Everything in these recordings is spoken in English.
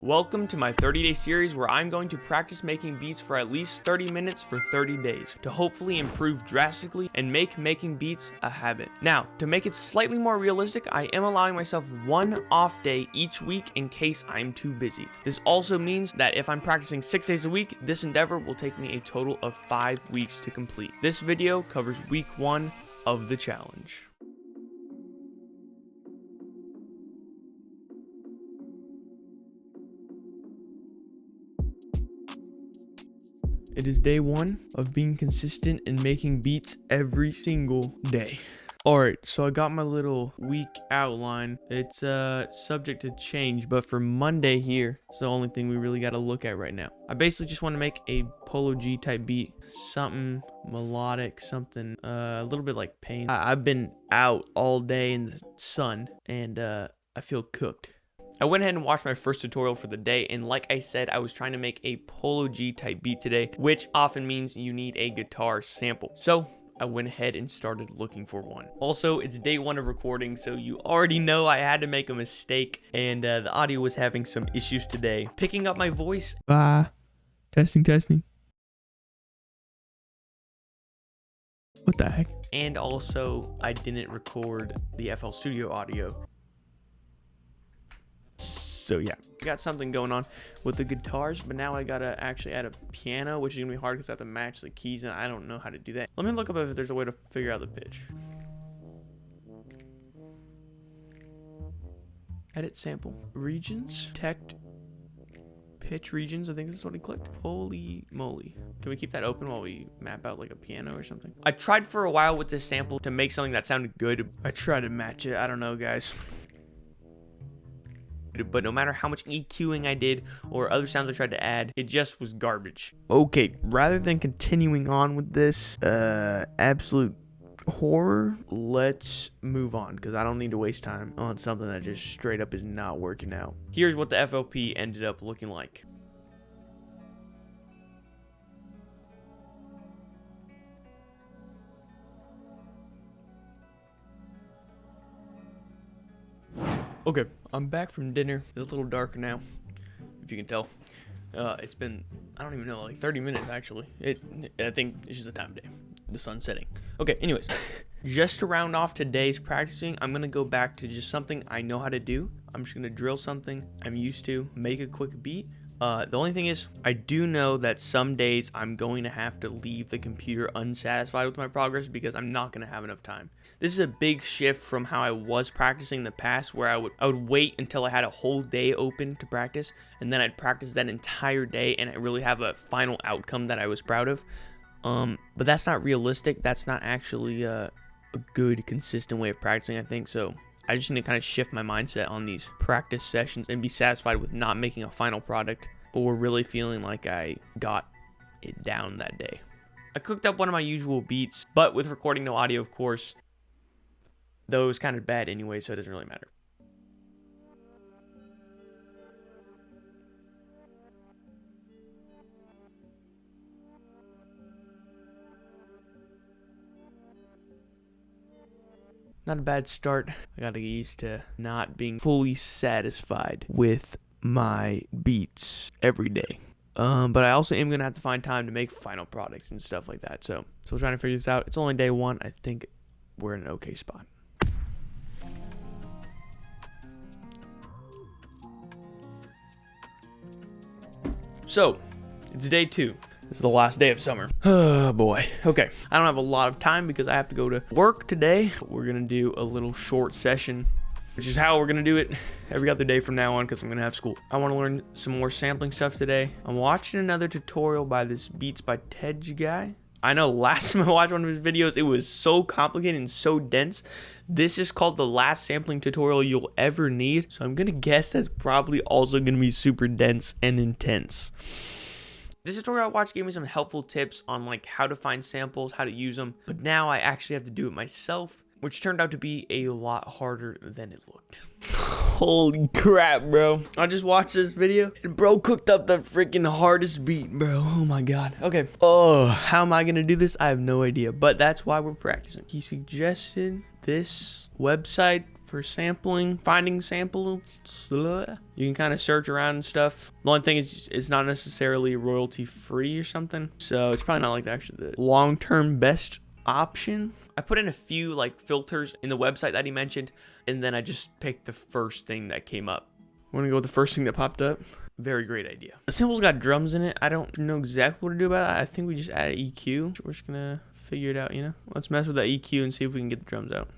Welcome to my 30-day series where I'm going to practice making beats for at least 30 minutes for 30 days to hopefully improve drastically and make making beats a habit. Now, to make it slightly more realistic, I am allowing myself one off day each week in case I'm too busy. This also means that if I'm practicing 6 days a week, this endeavor will take me a total of 5 weeks to complete. This video covers week 1 of the challenge. It is day 1 of being consistent and making beats every single day. Alright, so I got my little week outline. It's subject to change, but for Monday here, it's the only thing we really got to look at right now. I basically just want to make a Polo G type beat, something melodic, something a little bit like Pain. I've been out all day in the sun, and I feel cooked. I went ahead and watched my first tutorial for the day, and like I said, I was trying to make a Polo G type beat today, which often means you need a guitar sample. So I went ahead and started looking for one. Also, it's day 1 of recording, so you already know I had to make a mistake, and the audio was having some issues today. Picking up my voice. Testing. What the heck? And also, I didn't record the FL Studio audio. So yeah, I got something going on with the guitars, but now I gotta actually add a piano, which is gonna be hard because I have to match the keys, and I don't know how to do that. Let me look up if there's a way to figure out the pitch. Edit sample. Regions. Detect pitch regions. I think that's what he clicked. Holy moly. Can we keep that open while we map out like a piano or something? I tried for a while with this sample to make something that sounded good. I tried to match it. I don't know, guys. But no matter how much EQing I did or other sounds I tried to add, it just was garbage. Okay, rather than continuing on with this absolute horror, let's move on because I don't need to waste time on something that just straight up is not working out. Here's what the FLP ended up looking like. Okay, I'm back from dinner. It's a little darker now, if you can tell. It's been, I don't even know, like 30 minutes actually. I think it's just the time of day. The sun's setting. Okay, anyways. Just to round off today's practicing, I'm going to go back to just something I know how to do. I'm just going to drill something I'm used to, make a quick beat. The only thing is, I do know that some days I'm going to have to leave the computer unsatisfied with my progress because I'm not going to have enough time. This is a big shift from how I was practicing in the past, where I would wait until I had a whole day open to practice, and then I'd practice that entire day and I really have a final outcome that I was proud of. But that's not realistic. That's not actually a good, consistent way of practicing, I think. So I just need to kind of shift my mindset on these practice sessions and be satisfied with not making a final product or really feeling like I got it down that day. I cooked up one of my usual beats, but with recording no audio, of course, though it was kind of bad anyway, so it doesn't really matter. Not a bad start. I gotta get used to not being fully satisfied with my beats every day. But I also am gonna have to find time to make final products and stuff like that. So we're trying to figure this out. It's only day 1. I think we're in an okay spot. So it's day 2. This is the last day of summer. Oh boy. Okay. I don't have a lot of time because I have to go to work today. We're going to do a little short session, which is how we're going to do it every other day from now on because I'm going to have school. I want to learn some more sampling stuff today. I'm watching another tutorial by this Beats by Tej guy. I know last time I watched one of his videos, it was so complicated and so dense. This is called the last sampling tutorial you'll ever need. So I'm going to guess that's probably also going to be super dense and intense. This tutorial I watched gave me some helpful tips on like how to find samples, how to use them, but now I actually have to do it myself, which turned out to be a lot harder than it looked. Holy crap, bro. I just watched this video and bro cooked up the freaking hardest beat, bro. Oh my god. Okay. Oh, how am I gonna do this? I have no idea, but that's why we're practicing. He suggested this website for sampling, finding samples. You can kind of search around and stuff. The only thing is it's not necessarily royalty free or something. So it's probably not like actually the long-term best option. I put in a few like filters in the website that he mentioned, and then I just picked the first thing that came up. I'm gonna go with the first thing that popped up. Very great idea. The sample's got drums in it. I don't know exactly what to do about that. I think we just add an EQ. We're just gonna figure it out, you know? Let's mess with that EQ and see if we can get the drums out.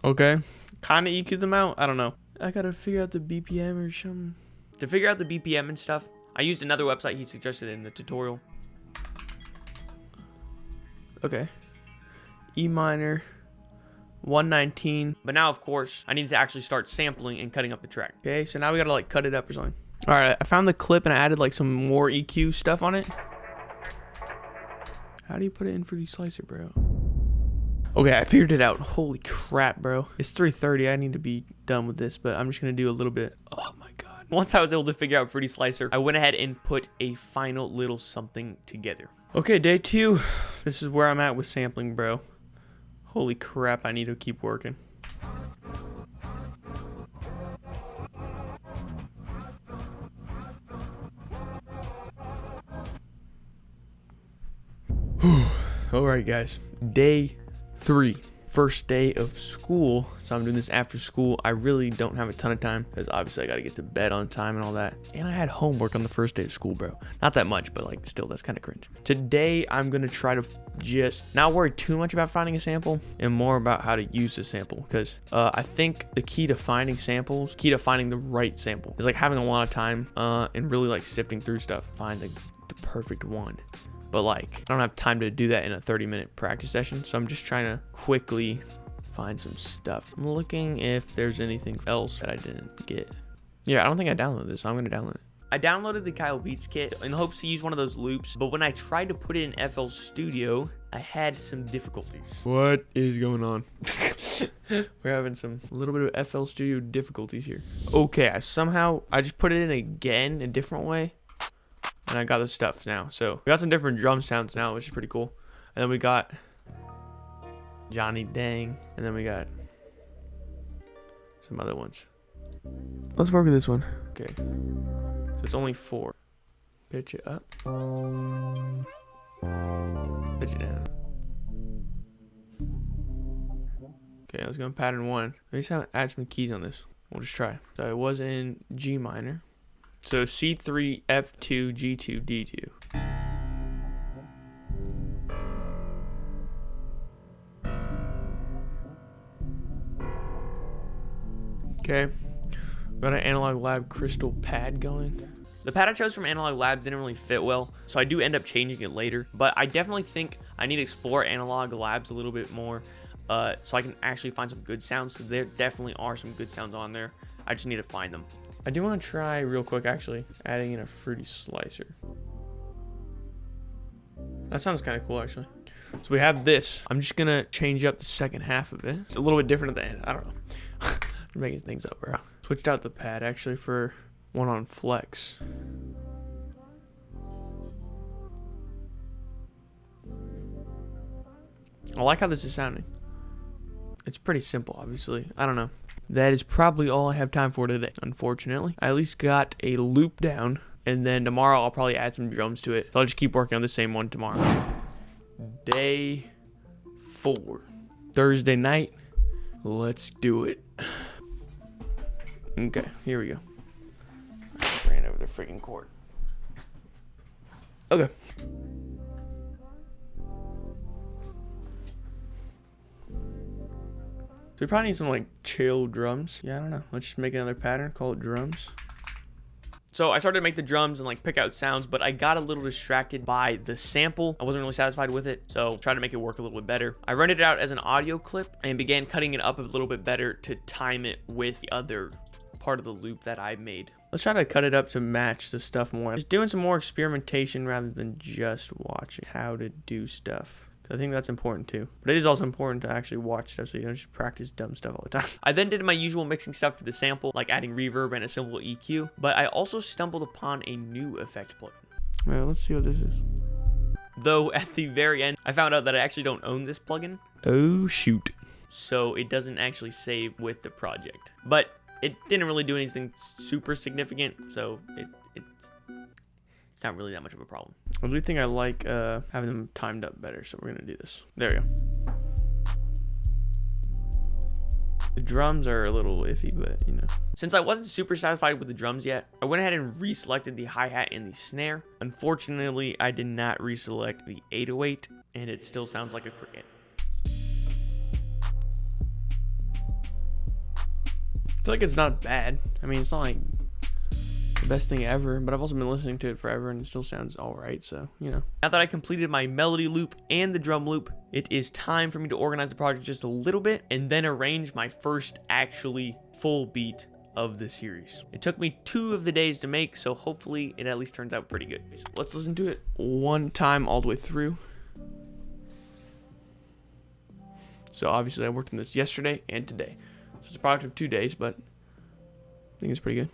Okay. Kind of EQ them out. I don't know. I gotta figure out the BPM or something. To figure out the BPM and stuff, I used another website he suggested in the tutorial. Okay. E minor. 119. But now, of course, I need to actually start sampling and cutting up the track. Okay, so now we gotta like cut it up or something. All right, I found the clip and I added like some more EQ stuff on it. How do you put it in Fruity Slicer, bro? Okay, I figured it out. Holy crap, bro. It's 3:30. I need to be done with this, but I'm just gonna do a little bit. Oh my god. Once I was able to figure out Fruity Slicer, I went ahead and put a final little something together. Okay, day 2. This is where I'm at with sampling, bro. Holy crap, I need to keep working. Alright guys, day 3. First day of school, so I'm doing this after school. I really don't have a ton of time because obviously I got to get to bed on time and all that. And I had homework on the first day of school, bro. Not that much, but like still, that's kind of cringe. Today, I'm going to try to just not worry too much about finding a sample and more about how to use the sample, because I think the key to finding samples, key to finding the right sample is like having a lot of time and really like sifting through stuff, find the perfect one. But like, I don't have time to do that in a 30-minute practice session. So I'm just trying to quickly find some stuff. I'm looking if there's anything else that I didn't get. Yeah, I don't think I downloaded this, so I'm going to download it. I downloaded the Kyle Beats kit in hopes to use one of those loops. But when I tried to put it in FL Studio, I had some difficulties. What is going on? We're having a little bit of FL Studio difficulties here. Okay, I just put it in again a different way. And I got the stuff now. So we got some different drum sounds now, which is pretty cool. And then we got Johnny Dang. And then we got some other ones. Let's work with this one. Okay. So it's only 4. Pitch it up. Pitch it down. Okay, let's go in pattern 1. Let me just add some keys on this. We'll just try. So it was in G minor. So C3, F2, G2, D2. Okay. Got an Analog Lab crystal pad going. The pad I chose from Analog Labs didn't really fit well, so I do end up changing it later. But I definitely think I need to explore Analog Labs a little bit more so I can actually find some good sounds, because there definitely are some good sounds on there. I just need to find them. I do want to try real quick, actually, adding in a Fruity Slicer. That sounds kind of cool, actually. So we have this. I'm just going to change up the second half of it. It's a little bit different at the end. I don't know. I'm making things up, bro. Switched out the pad, actually, for one on flex. I like how this is sounding. It's pretty simple, obviously. I don't know. That is probably all I have time for today, unfortunately. I at least got a loop down, and then tomorrow I'll probably add some drums to it. So I'll just keep working on the same one tomorrow. Day 4. Thursday night. Let's do it. Okay, here we go. I ran over the freaking cord. Okay. So we probably need some like chill drums. Yeah, I don't know. Let's just make another pattern, call it drums. So I started to make the drums and like pick out sounds, but I got a little distracted by the sample. I wasn't really satisfied with it, so tried to make it work a little bit better. I rented it out as an audio clip and began cutting it up a little bit better to time it with the other part of the loop that I made. Let's try to cut it up to match the stuff more. Just doing some more experimentation rather than just watching how to do stuff. I think that's important too. But it is also important to actually watch stuff so you don't just practice dumb stuff all the time. I then did my usual mixing stuff to the sample, like adding reverb and a simple EQ. But I also stumbled upon a new effect plugin. Well, let's see what this is. Though at the very end, I found out that I actually don't own this plugin. Oh, shoot. So it doesn't actually save with the project. But it didn't really do anything super significant, so it's not really that much of a problem. I do think I like having them timed up better, so we're going to do this. There we go. The drums are a little iffy, but you know. Since I wasn't super satisfied with the drums yet, I went ahead and reselected the hi-hat and the snare. Unfortunately, I did not reselect the 808, and it still sounds like a cricket. I feel like it's not bad. I mean, it's not like the best thing ever, but I've also been listening to it forever and it still sounds all right, so, you know. Now that I completed my melody loop and the drum loop, it is time for me to organize the project just a little bit and then arrange my first actually full beat of the series. It took me 2 of the days to make, so hopefully it at least turns out pretty good. Let's listen to it one time all the way through. So obviously I worked on this yesterday and today. So it's a project of 2 days, but I think it's pretty good.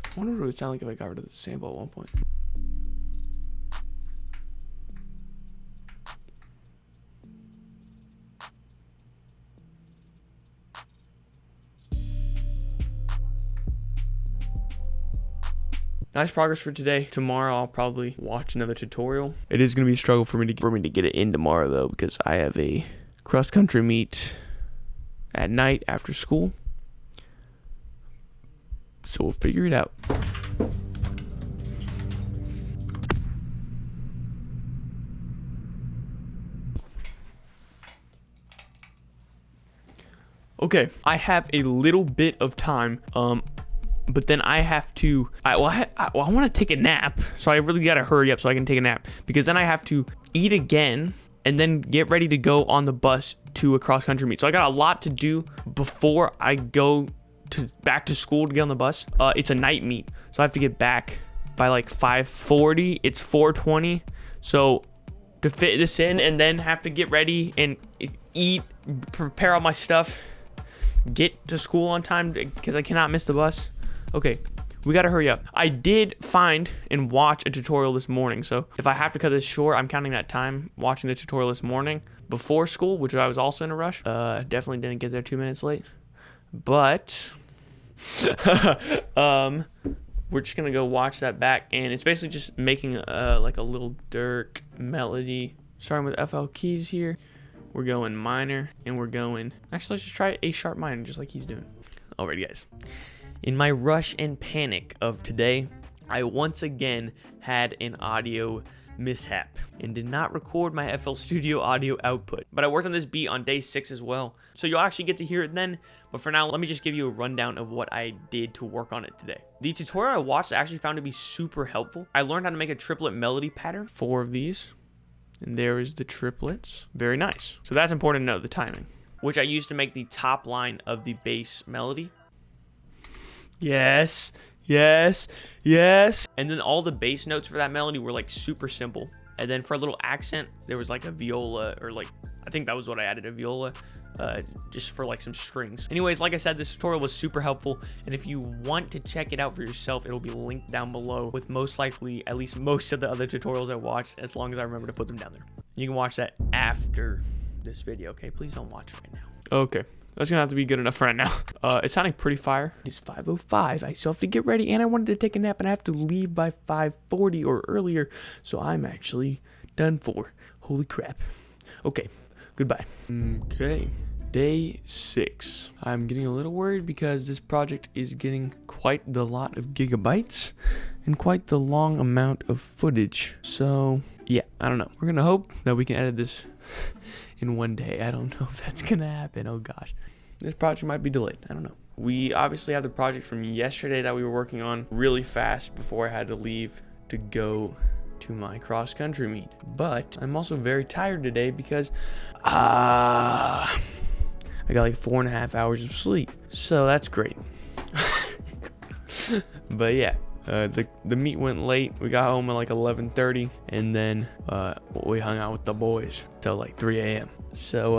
I wonder what it would sound like if I got rid of the sample at one point. Nice progress for today. Tomorrow I'll probably watch another tutorial. It is going to be a struggle for me to get it in tomorrow though, because I have a cross country meet at night after school. So we'll figure it out. Okay, I have a little bit of time, but then I have to, I want to take a nap, so I really got to hurry up so I can take a nap, because then I have to eat again and then get ready to go on the bus to a cross-country meet. So I got a lot to do before I go back to school to get on the bus. It's a night meet, so I have to get back by like 5:40. It's 4:20, so to fit this in and then have to get ready and eat, prepare all my stuff, get to school on time because I cannot miss the bus. Okay, we gotta hurry up. I did find and watch a tutorial this morning, so if I have to cut this short, I'm counting that time watching the tutorial this morning before school, which I was also in a rush. Definitely didn't get there 2 minutes late, but we're just gonna go watch that back, and it's basically just making like a little Dirk melody, starting with FL keys here. We're going minor, and we're going, actually let's just try A sharp minor just like he's doing. Alrighty guys, in my rush and panic of today, I once again had an audio mishap and did not record my FL Studio audio output. But I worked on this beat on day 6 as well, so you'll actually get to hear it then. But for now, let me just give you a rundown of what I did to work on it today. The tutorial I watched I actually found to be super helpful. I learned how to make a triplet melody pattern, 4 of these, and there is the triplets. Very nice. So that's important to know, the timing, which I used to make the top line of the bass melody. Yes, yes, yes. And then all the bass notes for that melody were like super simple. And then for a little accent, there was like a viola, or like, I think that was what I added, a viola, just for like some strings. Anyways, like I said, this tutorial was super helpful. And if you want to check it out for yourself, it'll be linked down below with most likely at least most of the other tutorials I watched, as long as I remember to put them down there. You can watch that after this video, okay? Please don't watch it right now. Okay. That's gonna have to be good enough for right now. It's sounding pretty fire. It's 5:05. I still have to get ready, and I wanted to take a nap, and I have to leave by 5:40 or earlier. So I'm actually done for. Holy crap. Okay, goodbye. Okay, day 6. I'm getting a little worried because this project is getting quite the lot of gigabytes and quite the long amount of footage. So yeah, I don't know. We're gonna hope that we can edit this in one day. I don't know if that's gonna happen. Oh gosh, this project might be delayed. I don't know. We obviously have the project from yesterday that we were working on really fast before I had to leave to go to my cross country meet. But I'm also very tired today because I got like 4.5 hours of sleep. So that's great. But yeah, the meet went late. We got home at like 11:30, and then we hung out with the boys till like 3 a.m. So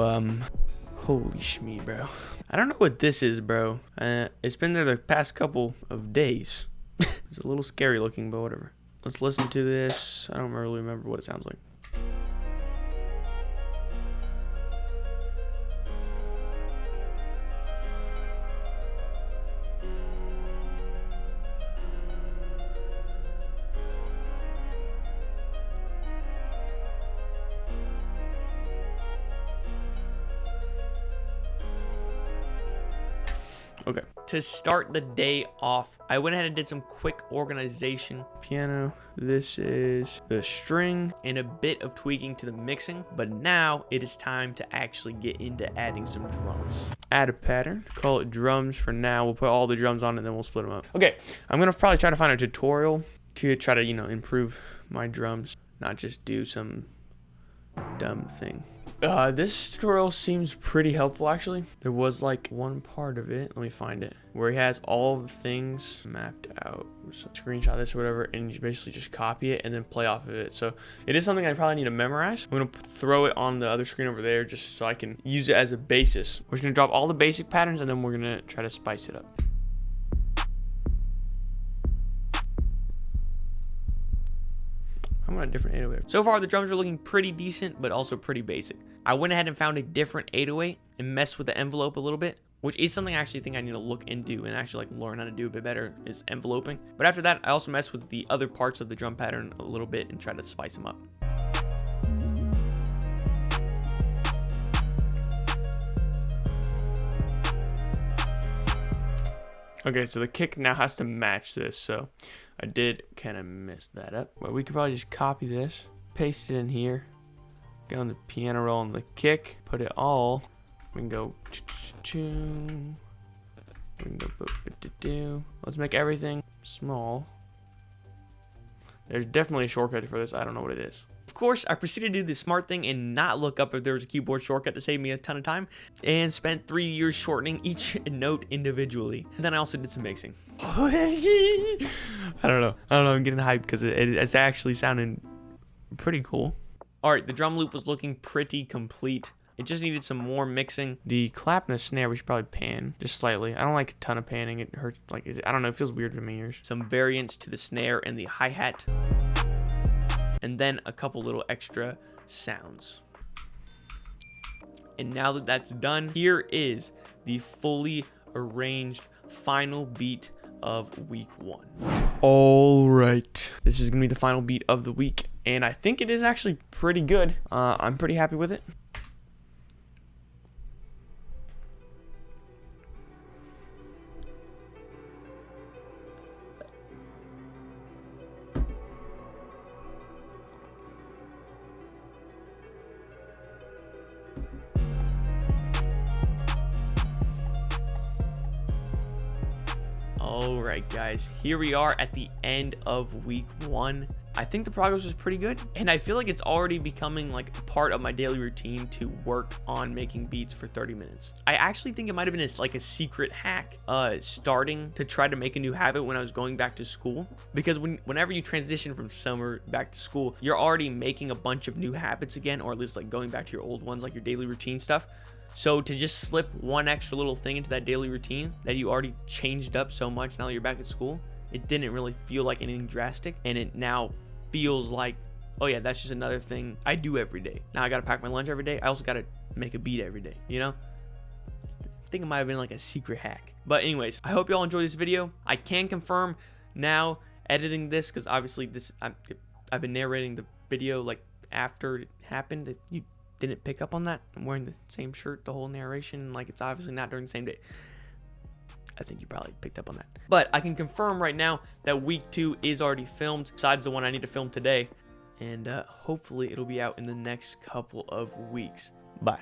holy shmee, bro. I don't know what this is, bro. It's been there the past couple of days. It's a little scary looking, but whatever. Let's listen to this. I don't really remember what it sounds like. Okay, to start the day off, I went ahead and did some quick organization. Piano, this is the string, and a bit of tweaking to the mixing, but now it is time to actually get into adding some drums. Add a pattern, call it drums for now. We'll put all the drums on and then we'll split them up. Okay, I'm gonna probably try to find a tutorial to try to, improve my drums, not just do some dumb thing. This tutorial seems pretty helpful, actually. There was like one part of it, let me find it, where he has all the things mapped out. So screenshot this or whatever, and you basically just copy it and then play off of it. So it is something I probably need to memorize. I'm gonna throw it on the other screen over there just so I can use it as a basis. We're just gonna drop all the basic patterns and then we're gonna try to spice it up. I'm on a different 808. So far, the drums are looking pretty decent, but also pretty basic. I went ahead and found a different 808 and messed with the envelope a little bit, which is something I actually think I need to look into and actually like learn how to do a bit better, is enveloping. But after that, I also messed with the other parts of the drum pattern a little bit and tried to spice them up. Okay, so the kick now has to match this, so I did kind of mess that up. But we could probably just copy this, paste it in here, go on the piano roll and the kick, put it all. We can go we can go let's make everything small. There's definitely a shortcut for this. I don't know what it is. Of course, I proceeded to do the smart thing and not look up if there was a keyboard shortcut to save me a ton of time, and spent 3 years shortening each note individually. And then I also did some mixing. I don't know. I'm getting hyped because it's actually sounding pretty cool. All right, the drum loop was looking pretty complete. It just needed some more mixing. The clap and the snare we should probably pan just slightly. I don't like a ton of panning. It hurts. Like, I don't know. It feels weird to my ears. Some variants to the snare and the hi-hat. And then a couple little extra sounds. And now that that's done, here is the fully arranged final beat of week 1. All right, this is gonna be the final beat of the week, and I think it is actually pretty good. I'm pretty happy with it. Alright guys, here we are at the end of week 1. I think the progress was pretty good, and I feel like it's already becoming like a part of my daily routine to work on making beats for 30 minutes. I actually think it might have been like a secret hack starting to try to make a new habit when I was going back to school, because whenever you transition from summer back to school, you're already making a bunch of new habits again, or at least like going back to your old ones, like your daily routine stuff. So to just slip one extra little thing into that daily routine that you already changed up so much now that you're back at school, it didn't really feel like anything drastic, and it now feels like, oh yeah, that's just another thing I do every day. Now I gotta pack my lunch every day. I also gotta make a beat every day, you know? I think it might have been like a secret hack. But anyways, I hope y'all enjoyed this video. I can confirm now, editing this, because obviously I've been narrating the video like after it happened. If you didn't pick up on that, I'm wearing the same shirt the whole narration, like it's obviously not during the same day. I think you probably picked up on that. But I can confirm right now that week 2 is already filmed, besides the one I need to film today. And hopefully it'll be out in the next couple of weeks. Bye.